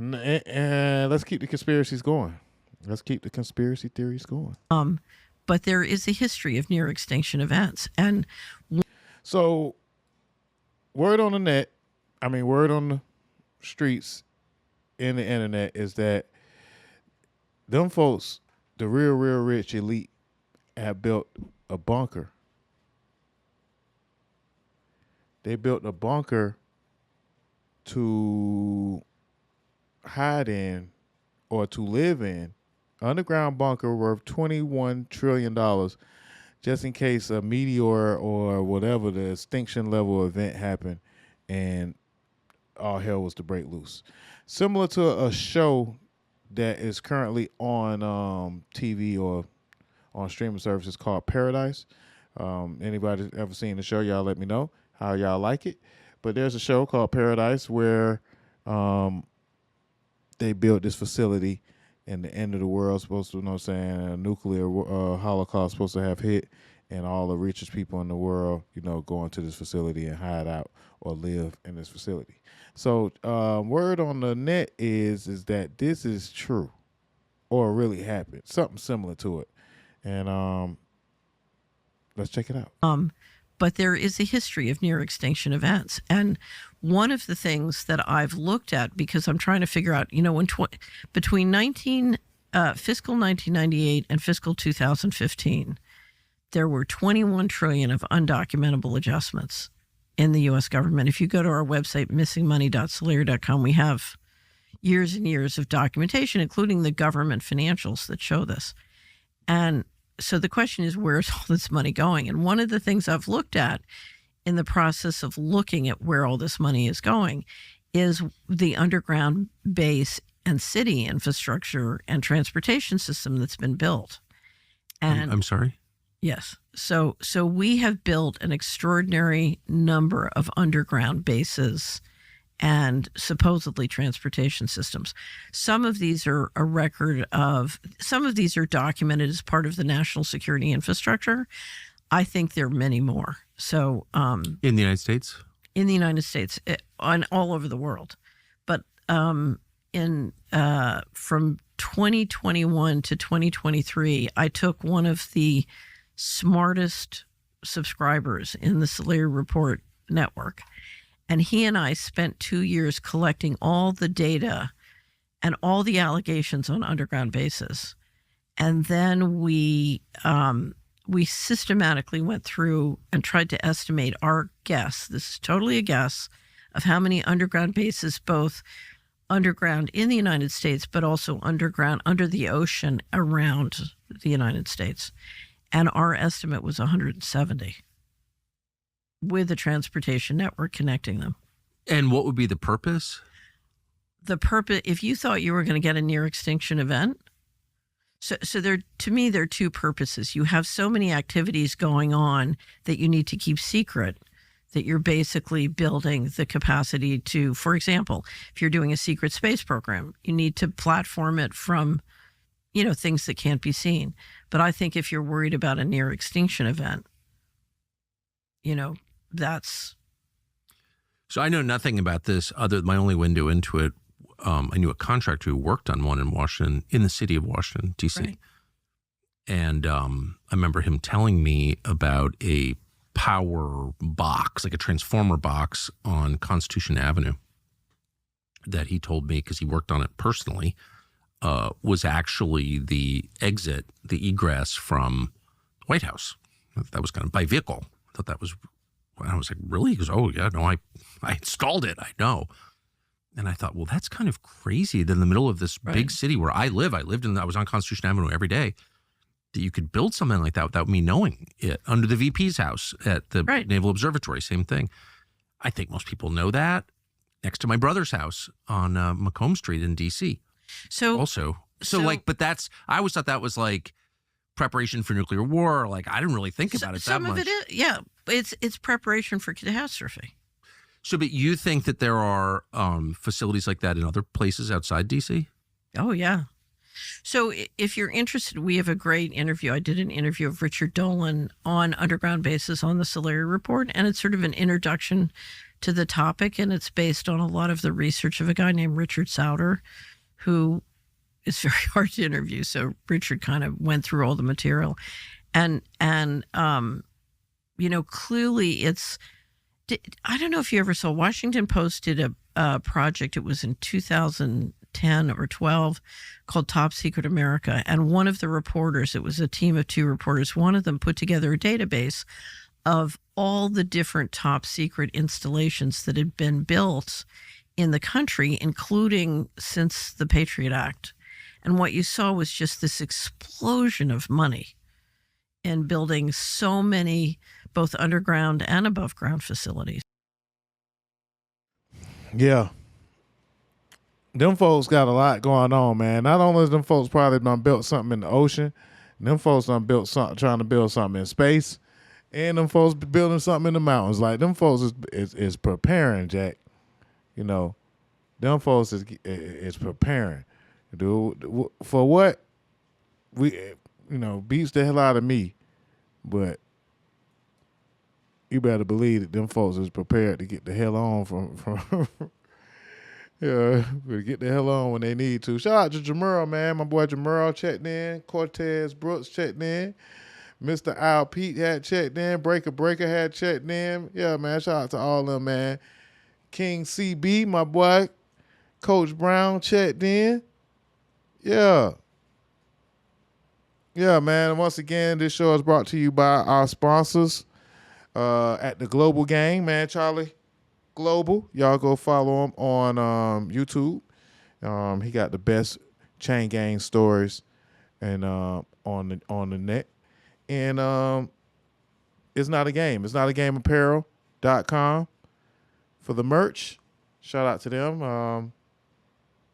Let's keep the conspiracies going. Let's keep the conspiracy theories going. But there is a history of near extinction events. And so word on the net, word on the streets in the internet is that them folks, the real rich elite, have built a bunker. They built a bunker to hide in or to live in, underground bunker worth $21 trillion, just in case a meteor or whatever the extinction level event happened and all hell was to break loose. Similar to a show that is currently on TV or on streaming services called Paradise. Anybody ever seen the show? Y'all let me know how y'all like it. But there's a show called Paradise where they built this facility and the end of the world supposed to, a nuclear holocaust supposed to have hit, and all the richest people in the world, go into this facility and hide out or live in this facility. So word on the net is that this is true or really happened, something similar to it. And let's check it out. But there is a history of near extinction events. And one of the things that I've looked at, because I'm trying to figure out, between fiscal 1998 and fiscal 2015, there were 21 trillion of undocumentable adjustments in the U.S. government. If you go to our website, missingmoney.solera.com, we have years and years of documentation, including the government financials that show this. And so the question is, where's all this money going? And one of the things I've looked at in the process of looking at where all this money is going is the underground base and city infrastructure and transportation system that's been built. And I'm sorry? Yes. So we have built an extraordinary number of underground bases and supposedly transportation systems. Some of these are some of these are documented as part of the national security infrastructure. I think there are many more. So in the United States? In the United States, and all over the world. But from 2021 to 2023, I took one of the smartest subscribers in the Solera Report network, and he and I spent 2 years collecting all the data and all the allegations on underground bases. And then we systematically went through and tried to estimate our guess. This is totally a guess of how many underground bases, both underground in the United States, but also underground under the ocean around the United States. And our estimate was 170. With a transportation network connecting them. And what would be the purpose? The purpose, if you thought you were going to get a near extinction event, so there, to me, there are two purposes. You have so many activities going on that you need to keep secret, that you're basically building the capacity to, for example, if you're doing a secret space program, you need to platform it from, things that can't be seen. But I think if you're worried about a near extinction event, that's. So I know nothing about this other than my only window into it. I knew a contractor who worked on one in Washington, in the city of Washington, D.C. Right. And I remember him telling me about a power box, like a transformer box on Constitution Avenue that he told me, because he worked on it personally, was actually the exit, the egress from the White House. That was kind of by vehicle. I thought that was, I was like, really? He goes, oh, yeah, no, I installed it. I know. And I thought, well, that's kind of crazy that in the middle of this big city where I live, I was on Constitution Avenue every day, that you could build something like that without me knowing it. Under the VP's house at the Naval Observatory, same thing. I think most people know that. Next to my brother's house on Macomb Street in D.C. But that's, I always thought that was like preparation for nuclear war. Like, I didn't really think about it that much. Some of it is, it's preparation for catastrophe. So, but you think that there are facilities like that in other places outside D.C.? Oh, yeah. So if you're interested, we have a great interview. I did an interview of Richard Dolan on underground bases on the Solera Report, and it's sort of an introduction to the topic, and it's based on a lot of the research of a guy named Richard Sauter, who is very hard to interview. So Richard kind of went through all the material, and clearly it's. I don't know if you ever saw Washington Post did a project. It was in 2010 or 12 called Top Secret America. And one of the reporters, it was a team of 2 reporters, one of them put together a database of all the different top secret installations that had been built in the country, including since the Patriot Act. And what you saw was just this explosion of money in building so many both underground and above ground facilities. Yeah. Them folks got a lot going on, man. Not only them folks probably done built something in the ocean, them folks done built something, trying to build something in space, and them folks building something in the mountains. Like, them folks is preparing, Jack. You know, them folks is preparing. Dude, for what? Beats the hell out of me. But you better believe that them folks is prepared to get the hell on from get the hell on when they need to. Shout out to Jamerl, man. My boy Jamerl checked in. Cortez Brooks checked in. Mr. Al Pete had checked in. Breaker had checked in. Yeah, man. Shout out to all of them, man. King CB, my boy. Coach Brown checked in. Yeah. Yeah, man. Once again, this show is brought to you by our sponsors at the Global Gang, man. Charlie Global. Y'all go follow him on YouTube. He got the best chain gang stories and on the net. And it's not a game. It's not a game apparel.com for the merch. Shout out to them.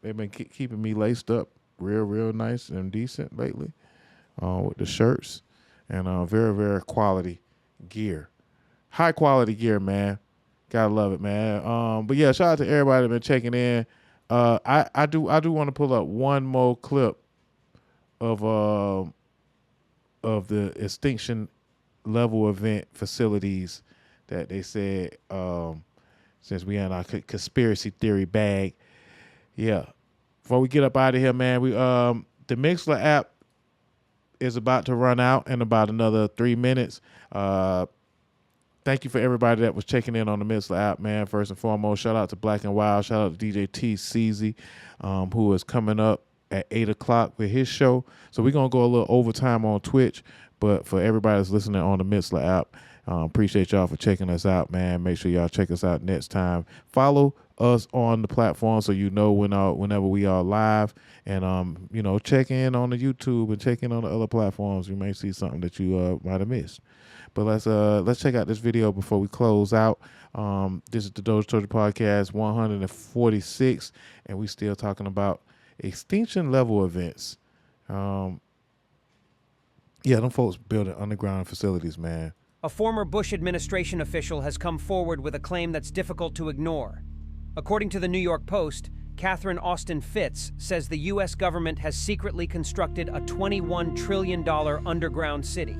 They've been keeping me laced up real nice and decent lately with the shirts and very, very quality gear. High quality gear, man. Gotta love it, man. But yeah, shout out to everybody that been checking in. I do want to pull up one more clip of the extinction level event facilities that they said since we in our conspiracy theory bag. Yeah. Before we get up out of here, man, the Mixler app is about to run out in about another 3 minutes. Thank you for everybody that was checking in on the Mixler app, man. First and foremost, shout out to Black and Wild. Shout out to DJ T. CZ, who is coming up at 8 o'clock with his show. So we're going to go a little overtime on Twitch. But for everybody that's listening on the Mixler app, appreciate y'all for checking us out, man. Make sure y'all check us out next time. Follow us on the platform so you know whenever we are live. And, check in on the YouTube and check in on the other platforms. You may see something that you might have missed. But let's check out this video before we close out. This is the DOZHATOLDYA Podcast 146, and we still talking about extinction level events. Them folks building underground facilities, man. A former Bush administration official has come forward with a claim that's difficult to ignore. According to the New York Post, Catherine Austin Fitts says the U.S. government has secretly constructed a $21 trillion underground city.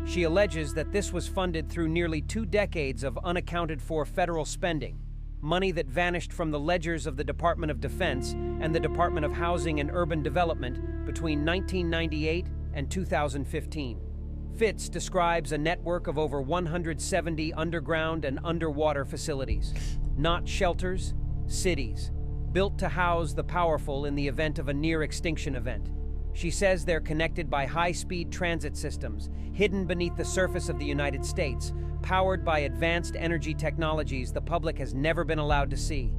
She alleges that this was funded through nearly 2 decades of unaccounted-for federal spending, money that vanished from the ledgers of the Department of Defense and the Department of Housing and Urban Development between 1998 and 2015. Fitts describes a network of over 170 underground and underwater facilities, not shelters, cities, built to house the powerful in the event of a near-extinction event. She says they're connected by high-speed transit systems, hidden beneath the surface of the United States, powered by advanced energy technologies the public has never been allowed to see.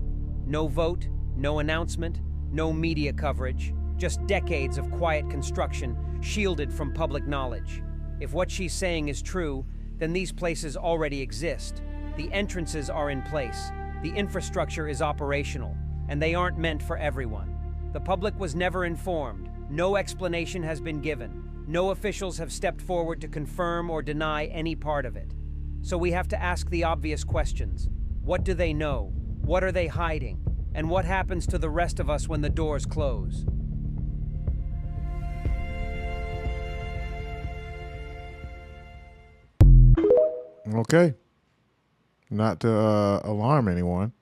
No vote, no announcement, no media coverage, just decades of quiet construction, shielded from public knowledge. If what she's saying is true, then these places already exist. The entrances are in place, the infrastructure is operational, and they aren't meant for everyone. The public was never informed. No explanation has been given. No officials have stepped forward to confirm or deny any part of it. So we have to ask the obvious questions. What do they know? What are they hiding? And what happens to the rest of us when the doors close? Okay. Not to alarm anyone.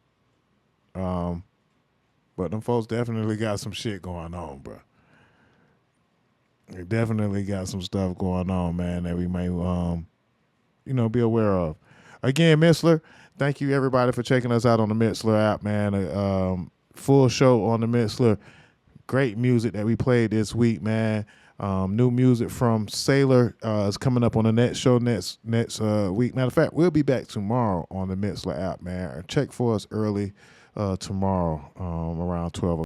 But them folks definitely got some shit going on, bro. They definitely got some stuff going on, man, that we may be aware of. Again, Mixler, thank you everybody for checking us out on the Mixler app, man. Full show on the Mixler. Great music that we played this week, man. New music from Sailor is coming up on the next show next week. Matter of fact, we'll be back tomorrow on the Mixler app, man. Check for us early tomorrow around 12